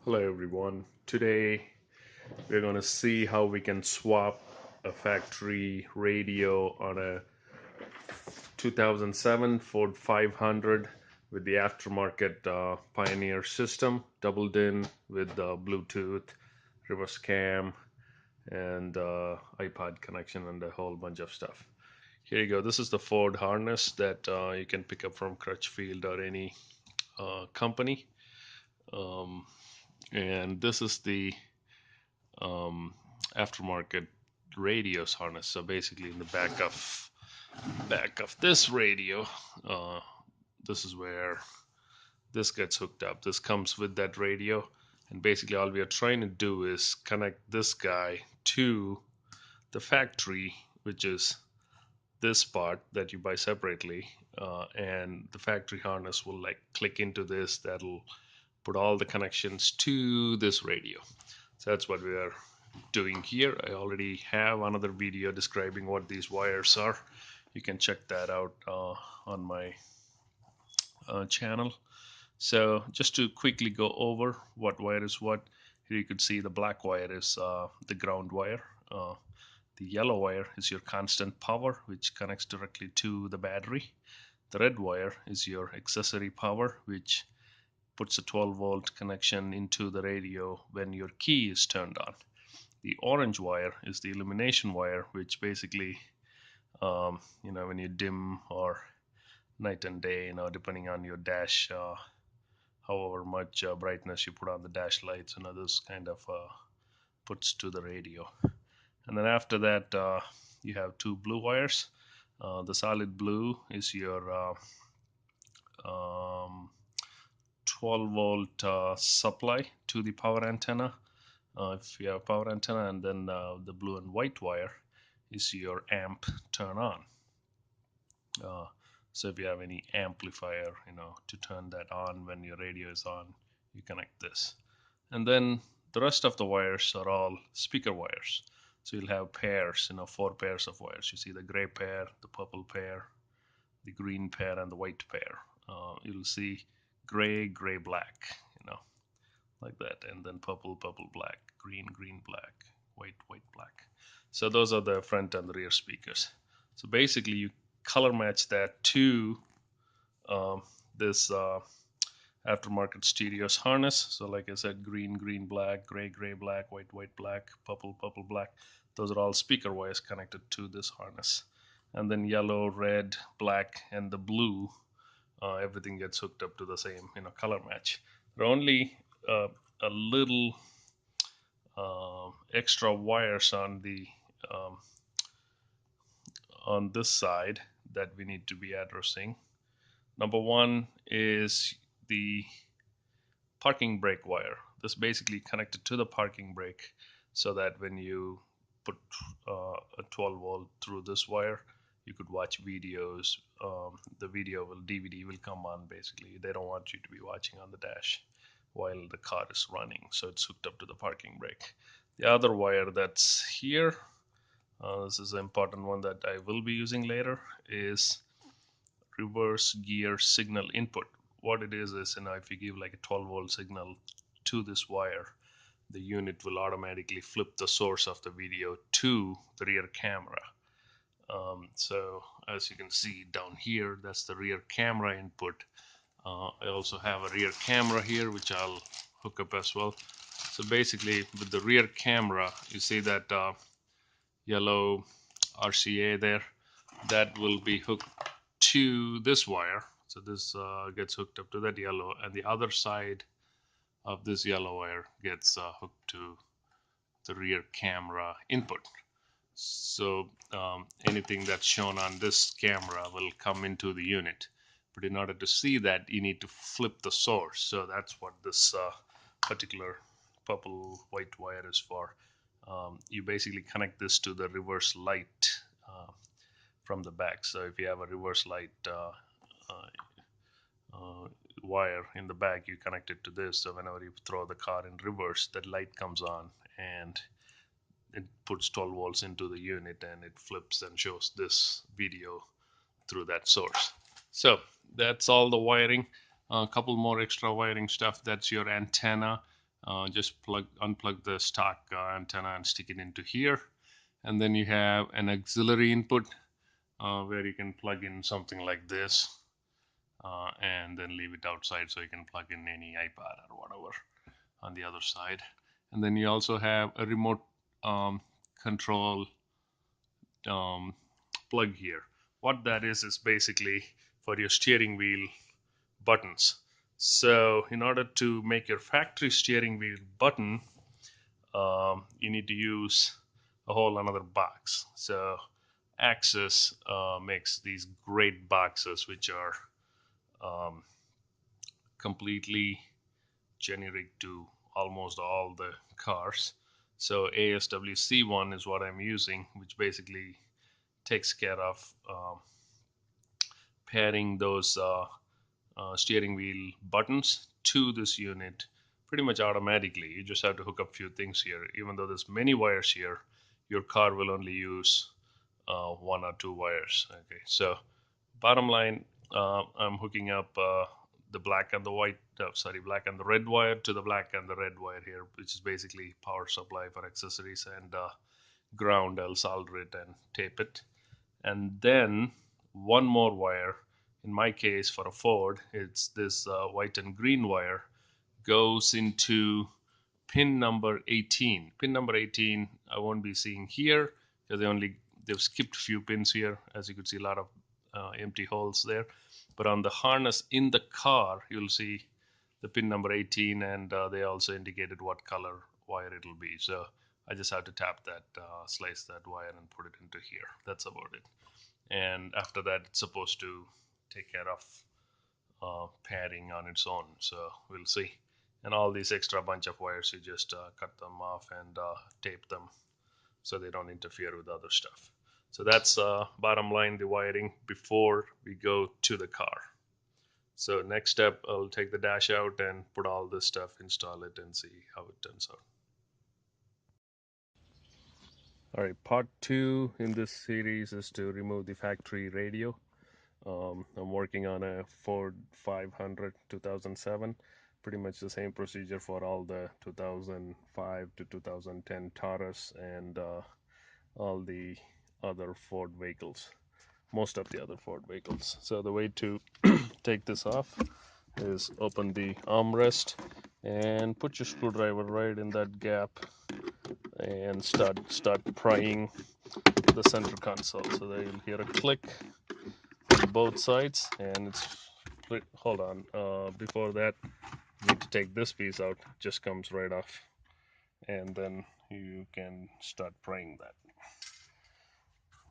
Hello everyone. Today we're going to see how we can swap a factory radio on a 2007 Ford Fivehundred with the aftermarket Pioneer system, doubled in with Bluetooth, reverse cam, and iPod connection and a whole bunch of stuff. Here you go. This is the Ford harness that you can pick up from Crutchfield or any company. And this is the aftermarket radios harness. So basically, in the back of this radio, this is where this gets hooked up. This comes with that radio, and basically all we are trying to do is connect this guy to the factory, which is this part that you buy separately, and the factory harness will like click into this. That'll put all the connections to this radio. So that's what we are doing here. I already have another video describing what these wires are. You can check that out on my channel. So just to quickly go over what wire is what, here you could see the black wire is the ground wire. The yellow wire is your constant power, which connects directly to the battery. The red wire is your accessory power, which puts a 12-volt connection into the radio when your key is turned on. The orange wire is the illumination wire, which basically, when you dim or night and day, depending on your dash, however much brightness you put on the dash lights, this kind of puts to the radio. And then after that, you have two blue wires. The solid blue is your 12-volt supply to the power antenna, if you have power antenna, and then the blue and white wire is your amp turn on. So if you have any amplifier, to turn that on when your radio is on, you connect this. And then the rest of the wires are all speaker wires. So you'll have pairs, 4 pairs of wires. You see the gray pair, the purple pair, the green pair, and the white pair. You'll see gray, gray, black, like that, and then purple, purple, black, green, green, black, white, white, black. So those are the front and the rear speakers. So basically you color match that to this aftermarket stereos harness. So like I said, green, green, black, gray, gray, black, white, white, black, purple, purple, black. Those are all speaker wires connected to this harness. And then yellow, red, black, and the blue, everything gets hooked up to the same color match. There are only a little extra wires on the on this side that we need to be addressing. Number one is the parking brake wire. This basically connected to the parking brake, so that when you put a 12-volt through this wire, you could watch videos. The DVD will come on. Basically, they don't want you to be watching on the dash while the car is running, so it's hooked up to the parking brake. The other wire that's here, this is an important one that I will be using later, is reverse gear signal input. What it is if you give like a 12-volt signal to this wire, the unit will automatically flip the source of the video to the rear camera. So as you can see down here, that's the rear camera input. I also have a rear camera here, which I'll hook up as well. So basically with the rear camera, you see that yellow RCA there, that will be hooked to this wire. So this gets hooked up to that yellow, and the other side of this yellow wire gets hooked to the rear camera input. So anything that's shown on this camera will come into the unit, but in order to see that, you need to flip the source. So that's what this particular purple white wire is for. You basically connect this to the reverse light from the back. So if you have a reverse light wire in the back, you connect it to this. So whenever you throw the car in reverse, that light comes on and it puts 12 volts into the unit, and it flips and shows this video through that source. So that's all the wiring. A couple more extra wiring stuff. That's your antenna. just unplug the stock antenna and stick it into here. And then you have an auxiliary input where you can plug in something like this and then leave it outside, so you can plug in any iPad or whatever on the other side. And then you also have a remote control plug here. What that is basically for your steering wheel buttons. So in order to make your factory steering wheel button, you need to use a whole another box. So Axis makes these great boxes which are um, completely generic to almost all the cars. So ASWC1 is what I'm using, which basically takes care of pairing those steering wheel buttons to this unit pretty much automatically. You just have to hook up a few things here. Even though there's many wires here, your car will only use one or two wires. Okay, so bottom line, I'm hooking up the black and the white, black and the red wire to the black and the red wire here, which is basically power supply for accessories, and ground. I'll solder it and tape it. And then one more wire. In my case, for a Ford, it's this white and green wire goes into pin number 18. Pin number 18 I won't be seeing here because they've skipped a few pins here. As you could see, a lot of empty holes there. But on the harness in the car, you'll see the pin number 18, and they also indicated what color wire it'll be. So I just have to tap that, slice that wire and put it into here. That's about it. And after that, it's supposed to take care of padding on its own. So we'll see. And all these extra bunch of wires, you just cut them off and tape them so they don't interfere with other stuff. So that's bottom line, the wiring before we go to the car. So next step, I'll take the dash out and put all this stuff, install it, and see how it turns out. All right, part 2 in this series is to remove the factory radio. I'm working on a Ford Fivehundred 2007. Pretty much the same procedure for all the 2005 to 2010 Taurus and all the other Ford vehicles, most of the other Ford vehicles. So the way to take this off is open the armrest and put your screwdriver right in that gap and start prying the center console. So there you'll hear a click on both sides, and it's hold on, before that you need to take this piece out. It just comes right off, and then you can start prying that.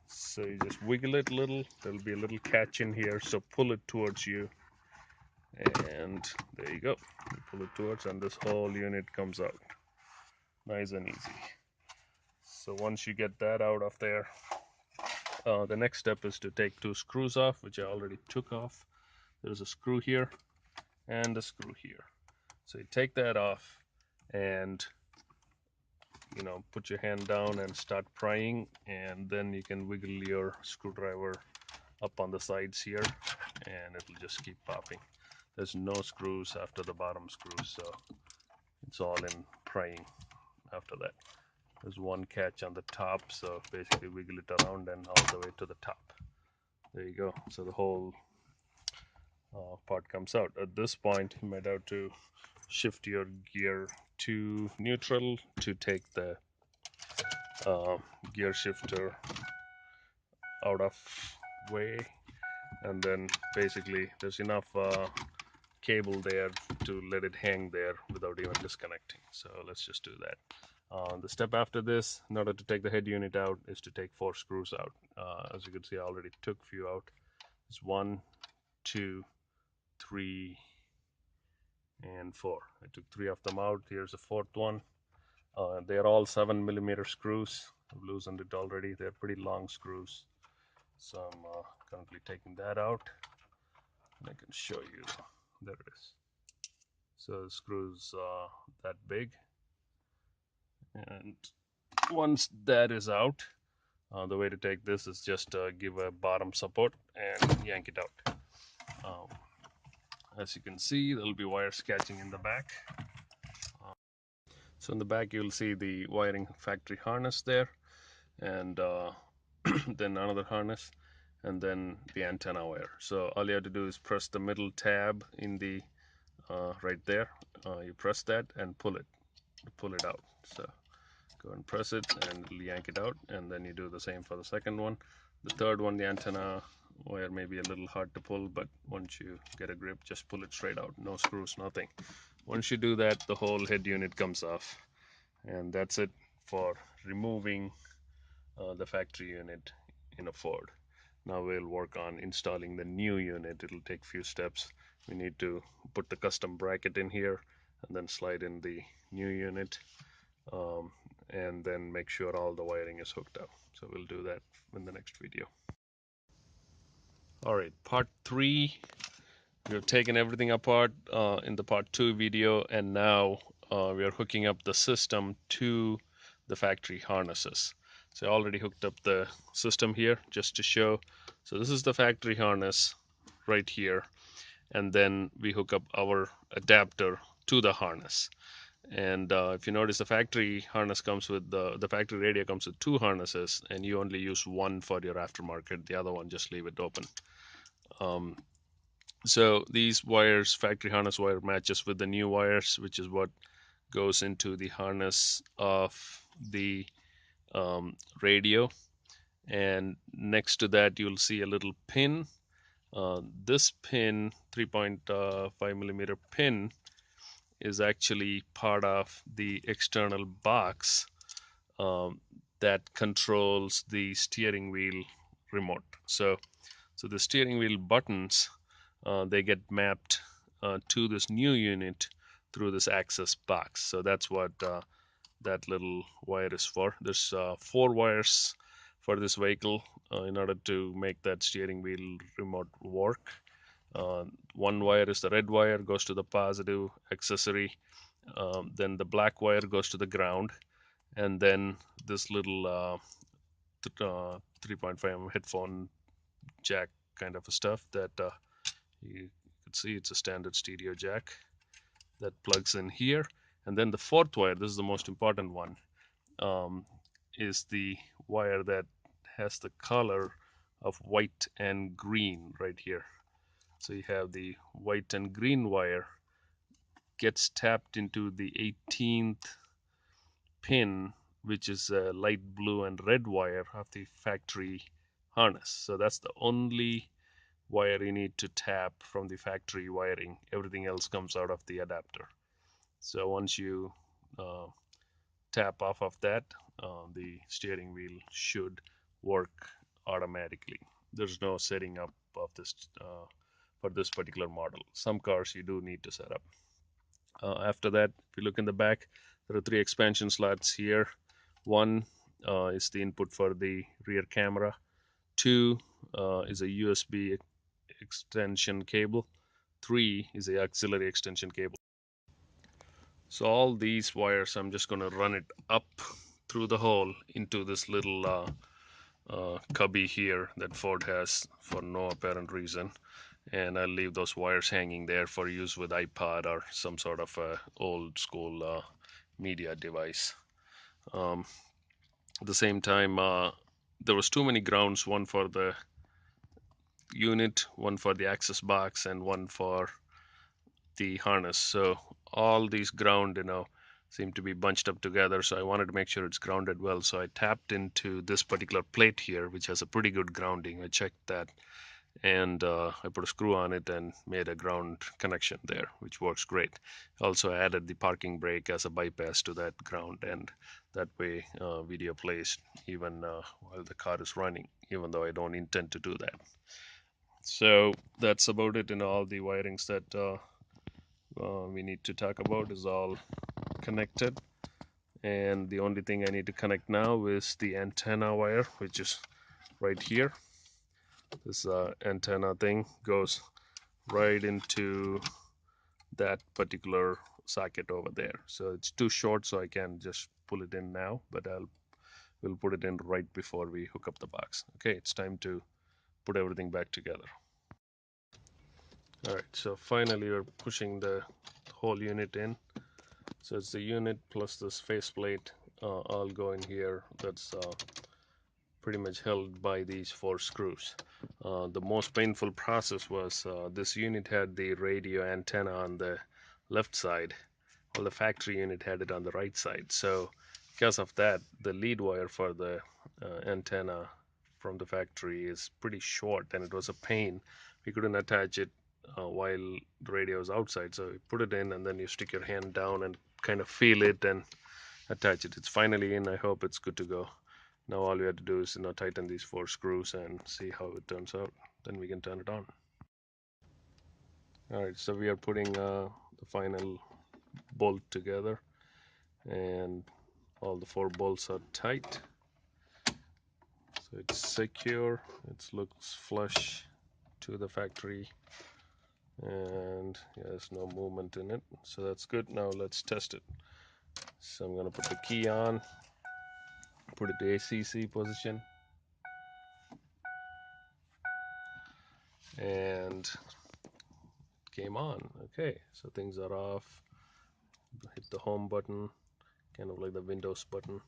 So you just wiggle it a little. There'll be a little catch in here, so pull it towards you, and there you go. You pull it towards, and this whole unit comes out nice and easy. So once you get that out of there, the next step is to take 2 screws off, which I already took off. There's a screw here and a screw here. So you take that off and put your hand down and start prying, and then you can wiggle your screwdriver up on the sides here and it'll just keep popping. There's no screws after the bottom screws, so it's all in prying after that. There's one catch on the top, so basically wiggle it around and all the way to the top. There you go. So the whole part comes out. At this point, you might have to shift your gear to neutral to take the gear shifter out of way, and then basically there's enough cable there to let it hang there without even disconnecting. So let's just do that. The step after this, in order to take the head unit out, is to take 4 screws out. As you can see, I already took a few out. It's 1, 2, 3, and 4. I took 3 of them out. Here's the 4th one. They're all 7mm screws. I've loosened it already. They're pretty long screws. So I'm currently taking that out, and I can show you. There it is. So the screw's that big, and once that is out, the way to take this is just give a bottom support and yank it out. As you can see, there'll be wires catching in the back. So in the back you'll see the wiring factory harness there, and then another harness, and then the antenna wire. So all you have to do is press the middle tab in the right there. You press that and pull it out. So go and press it and it'll yank it out, and then you do the same for the second one. The third one, the antenna wire may be a little hard to pull, but once you get a grip, just pull it straight out. No screws, nothing. Once you do that, the whole head unit comes off, and that's it for removing the factory unit in a Ford. Now we'll work on installing the new unit. It'll take few steps. We need to put the custom bracket in here and then slide in the new unit, and then make sure all the wiring is hooked up. So we'll do that in the next video. All right, part 3. We've taken everything apart in the part 2 video, and now we are hooking up the system to the factory harnesses. So I already hooked up the system here just to show. So this is the factory harness right here, and then we hook up our adapter to the harness. And if you notice, the factory harness comes with the factory radio comes with 2 harnesses, and you only use one for your aftermarket. The other one, just leave it open. So these wires, factory harness wire, matches with the new wires, which is what goes into the harness of the radio. And next to that, you'll see a little pin. This pin, 3.5 millimeter pin, is actually part of the external box that controls the steering wheel remote. So the steering wheel buttons, they get mapped to this new unit through this access box. So that's what that little wire is for. There's 4 wires for this vehicle in order to make that steering wheel remote work. One wire is the red wire, goes to the positive accessory. Then the black wire goes to the ground, and then this little 3.5 headphone jack kind of a stuff that you can see, it's a standard stereo jack that plugs in here. And then the 4th wire, this is the most important one, is the wire that has the color of white and green right here. So you have the white and green wire gets tapped into the 18th pin, which is a light blue and red wire of the factory harness. So that's the only wire you need to tap from the factory wiring. Everything else comes out of the adapter. So once you tap off of that, the steering wheel should work automatically. There's no setting up of this for this particular model. Some cars you do need to set up. After that, if you look in the back, there are 3 expansion slots here. One is the input for the rear camera. 2 is a USB extension cable. 3 is a auxiliary extension cable. So all these wires, I'm just going to run it up through the hole into this little cubby here that Ford has for no apparent reason, and I'll leave those wires hanging there for use with iPod or some sort of old school media device. At the same time, there was too many grounds, one for the unit, one for the access box, and one for the harness. So all these ground, seem to be bunched up together. So I wanted to make sure it's grounded well. So I tapped into this particular plate here, which has a pretty good grounding. I checked that, and I put a screw on it and made a ground connection there, which works great. Also added the parking brake as a bypass to that ground, and that way video plays even while the car is running, even though I don't intend to do that. So that's about it. All the wirings that we need to talk about is all connected, and the only thing I need to connect now is the antenna wire, which is right here. This antenna thing goes right into that particular socket over there. So it's too short, so I can just pull it in now, but we'll put it in right before we hook up the box. Okay, it's time to put everything back together. All right, so finally we're pushing the whole unit in. So it's the unit plus this faceplate all going here. That's pretty much held by these 4 screws. The most painful process was this unit had the radio antenna on the left side, while the factory unit had it on the right side. So because of that, the lead wire for the antenna from the factory is pretty short, and it was a pain. We couldn't attach it while the radio is outside, so you put it in and then you stick your hand down and kind of feel it and attach it. It's finally in. I hope it's good to go. Now all we have to do is tighten these 4 screws and see how it turns out. Then we can turn it on. Alright, so we are putting the final bolt together, and all the 4 bolts are tight. So it's secure, it looks flush to the factory, and there's no movement in it. So that's good. Now let's test it. So I'm going to put the key on, put it to ACC position, and came on. Okay, so things are off. Hit the home button, kind of like the Windows button,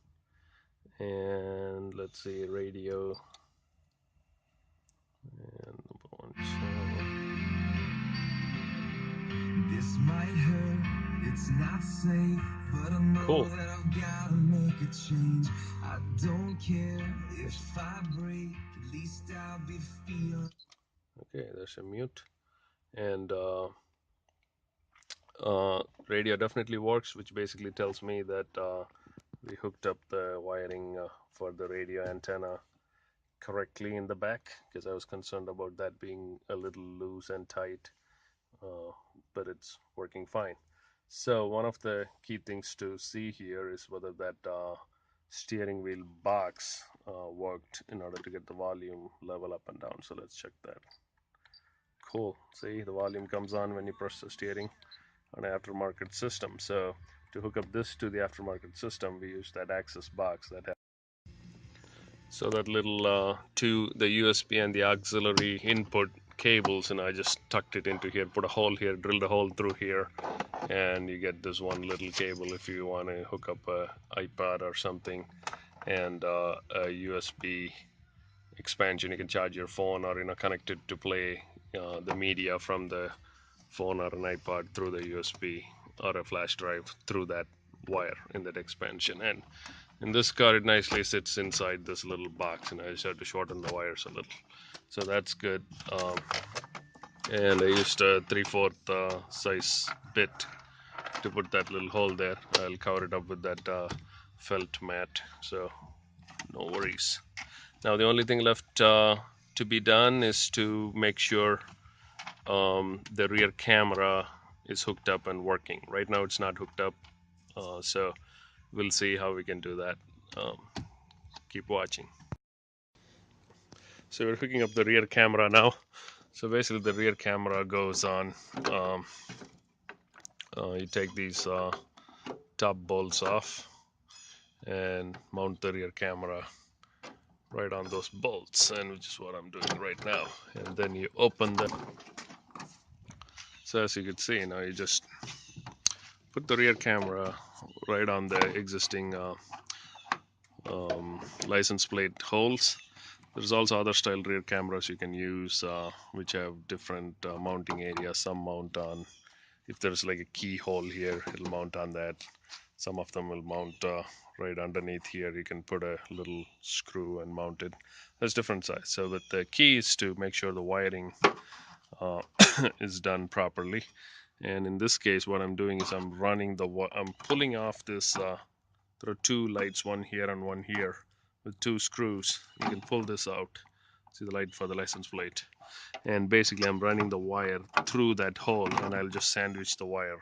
and let's see, radio, and number 1 channel. This might hurt, it's not safe, but I know that I've gotta make a change. I don't care if I break, at least I'll be feeling. Okay, there's a mute, and radio definitely works, which basically tells me that we hooked up the wiring for the radio antenna correctly in the back, because I was concerned about that being a little loose and tight, but it's working fine. So one of the key things to see here is whether that steering wheel box worked in order to get the volume level up and down. So let's check that. Cool. See, the volume comes on when you press the steering on an aftermarket system. So to hook up this to the aftermarket system, we use that access box that has. So that little to the USB and the auxiliary input cables, and I just tucked it into here, put a hole here, drilled a hole through here, and you get this one little cable if you want to hook up a iPad or something, and a USB expansion. You can charge your phone, or connect it to play the media from the phone or an iPod through the USB, or a flash drive through that wire in that expansion. And in this car, it nicely sits inside this little box, and I just have to shorten the wires a little. So that's good. And I used a 3/4 size bit to put that little hole there. I'll cover it up with that felt mat, so no worries. Now the only thing left to be done is to make sure the rear camera is hooked up and working. Right now it's not hooked up, so we'll see how we can do that. Keep watching. So we're hooking up the rear camera now. So basically the rear camera goes on, you take these top bolts off and mount the rear camera right on those bolts, and which is what I'm doing right now. And then you open them. So as you can see, now you just put the rear camera right on the existing license plate holes. There's also other style rear cameras you can use, which have different mounting areas. Some mount on, if there's like a keyhole here, it'll mount on that. Some of them will mount right underneath here. You can put a little screw and mount it. There's different size. So, but the key is to make sure the wiring is done properly. And in this case, what I'm doing is I'm pulling off this. There are 2 lights, one here and one here, with 2 screws. You can pull this out. See the light for the license plate. And basically, I'm running the wire through that hole, and I'll just sandwich the wire.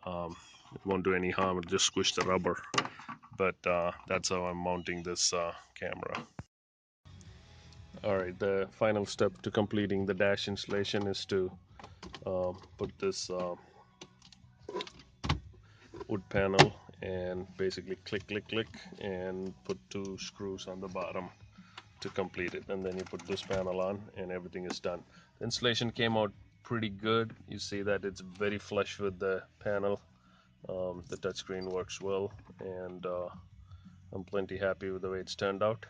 It won't do any harm. It'll just squish the rubber. But that's how I'm mounting this camera. Alright, the final step to completing the dash installation is to put this wood panel and basically click click click and put 2 screws on the bottom to complete it, and then you put this panel on and everything is done. The installation came out pretty good. You see that it's very flush with the panel, The touchscreen works well, and I'm plenty happy with the way it's turned out.